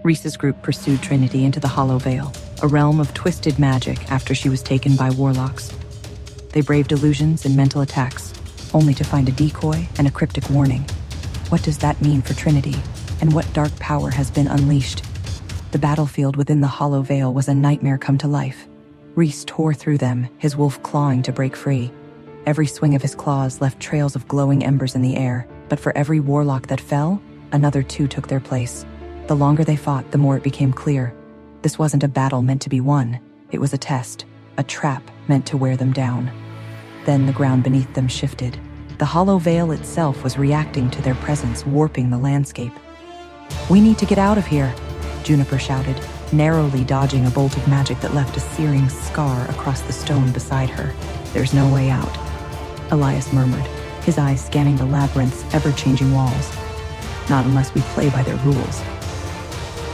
Reece's group pursued Trinity into the Hollow Vale, a realm of twisted magic after she was taken by Warlocks. They braved illusions and mental attacks, only to find a decoy and a cryptic warning. What does that mean for Trinity, and what dark power has been unleashed? The battlefield within the Hollow Vale was a nightmare come to life. Reece tore through them, his wolf clawing to break free. Every swing of his claws left trails of glowing embers in the air, but for every warlock that fell, another two took their place. The longer they fought, the more it became clear. This wasn't a battle meant to be won. It was a test, a trap meant to wear them down. Then the ground beneath them shifted. The Hollow Vale itself was reacting to their presence, warping the landscape. "We need to get out of here," Juniper shouted, narrowly dodging a bolt of magic that left a searing scar across the stone beside her. "There's no way out," Elias murmured, his eyes scanning the labyrinth's ever-changing walls. "Not unless we play by their rules."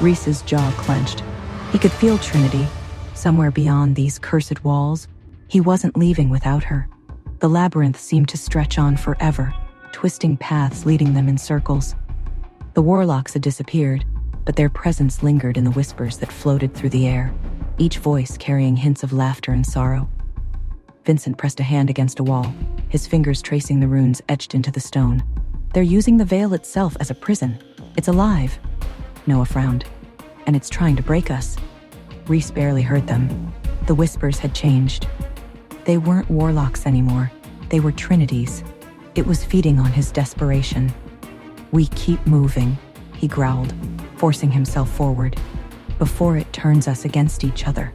Reece's jaw clenched. He could feel Trinity, somewhere beyond these cursed walls. He wasn't leaving without her. The labyrinth seemed to stretch on forever, twisting paths leading them in circles. The Warlocks had disappeared, but their presence lingered in the whispers that floated through the air, each voice carrying hints of laughter and sorrow. Vincent pressed a hand against a wall, his fingers tracing the runes etched into the stone. "They're using the veil itself as a prison. It's alive." Noah frowned. "And it's trying to break us." Reece barely heard them. The whispers had changed. They weren't Warlocks anymore. They were Trinities. It was feeding on his desperation. "We keep moving," he growled, forcing himself forward, "before it turns us against each other."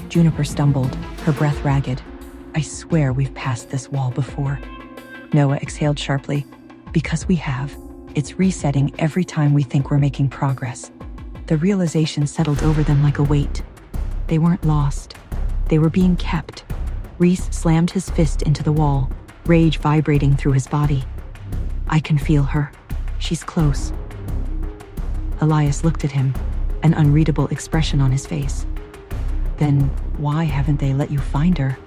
Juniper stumbled, her breath ragged. "I swear we've passed this wall before." Noah exhaled sharply. "Because we have. It's resetting every time we think we're making progress." The realization settled over them like a weight. They weren't lost. They were being kept. Reece slammed his fist into the wall, rage vibrating through his body. "I can feel her. She's close." Elias looked at him, an unreadable expression on his face. "Then why haven't they let you find her?"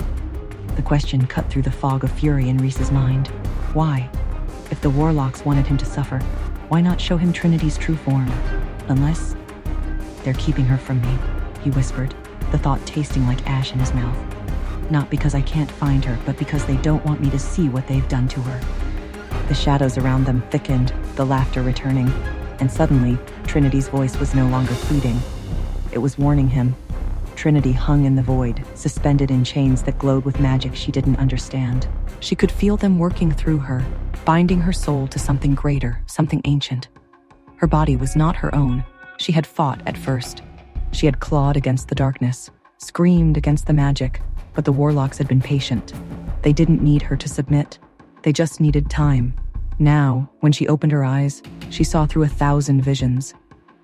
The question cut through the fog of fury in Reece's mind. Why? If the Warlocks wanted him to suffer, why not show him Trinity's true form? Unless... "They're keeping her from me," he whispered, the thought tasting like ash in his mouth. "Not because I can't find her, but because they don't want me to see what they've done to her." The shadows around them thickened, the laughter returning, and suddenly, Trinity's voice was no longer pleading. It was warning him. Trinity hung in the void, suspended in chains that glowed with magic she didn't understand. She could feel them working through her, binding her soul to something greater, something ancient. Her body was not her own. She had fought at first. She had clawed against the darkness, screamed against the magic, but the Warlocks had been patient. They didn't need her to submit. They just needed time. Now, when she opened her eyes, she saw through 1,000 visions.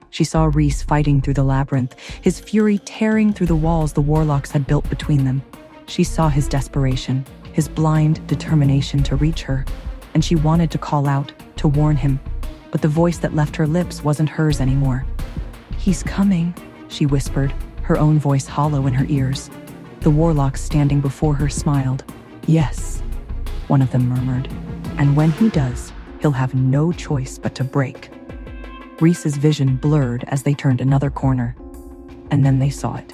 She saw Reece fighting through the labyrinth, his fury tearing through the walls the Warlocks had built between them. She saw his desperation, his blind determination to reach her, and she wanted to call out, to warn him, but the voice that left her lips wasn't hers anymore. "He's coming," she whispered, her own voice hollow in her ears. The Warlocks standing before her smiled. "Yes," one of them murmured, "and when he does, he'll have no choice but to break." Reece's vision blurred as they turned another corner, and then they saw it.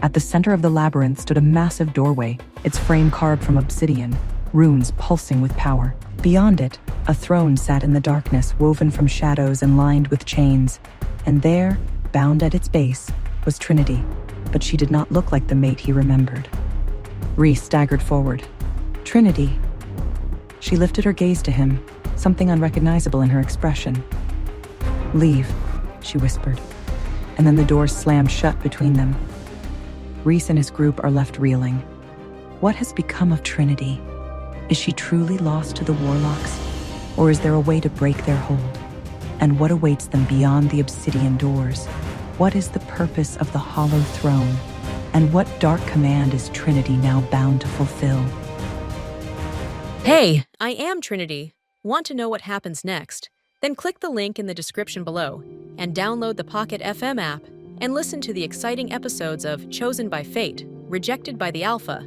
At the center of the labyrinth stood a massive doorway, its frame carved from obsidian, runes pulsing with power. Beyond it, a throne sat in the darkness, woven from shadows and lined with chains. And there, bound at its base, was Trinity, but she did not look like the mate he remembered. Reece staggered forward. "Trinity." She lifted her gaze to him, something unrecognizable in her expression. "Leave," she whispered, and then the door slammed shut between them. Reece and his group are left reeling. What has become of Trinity? Is she truly lost to the Warlocks, or is there a way to break their hold? And what awaits them beyond the obsidian doors? What is the purpose of the Hollow Throne? And what dark command is Trinity now bound to fulfill? Hey, I am Trinity. Want to know what happens next? Then click the link in the description below and download the Pocket FM app and listen to the exciting episodes of Chosen by Fate, Rejected by the Alpha,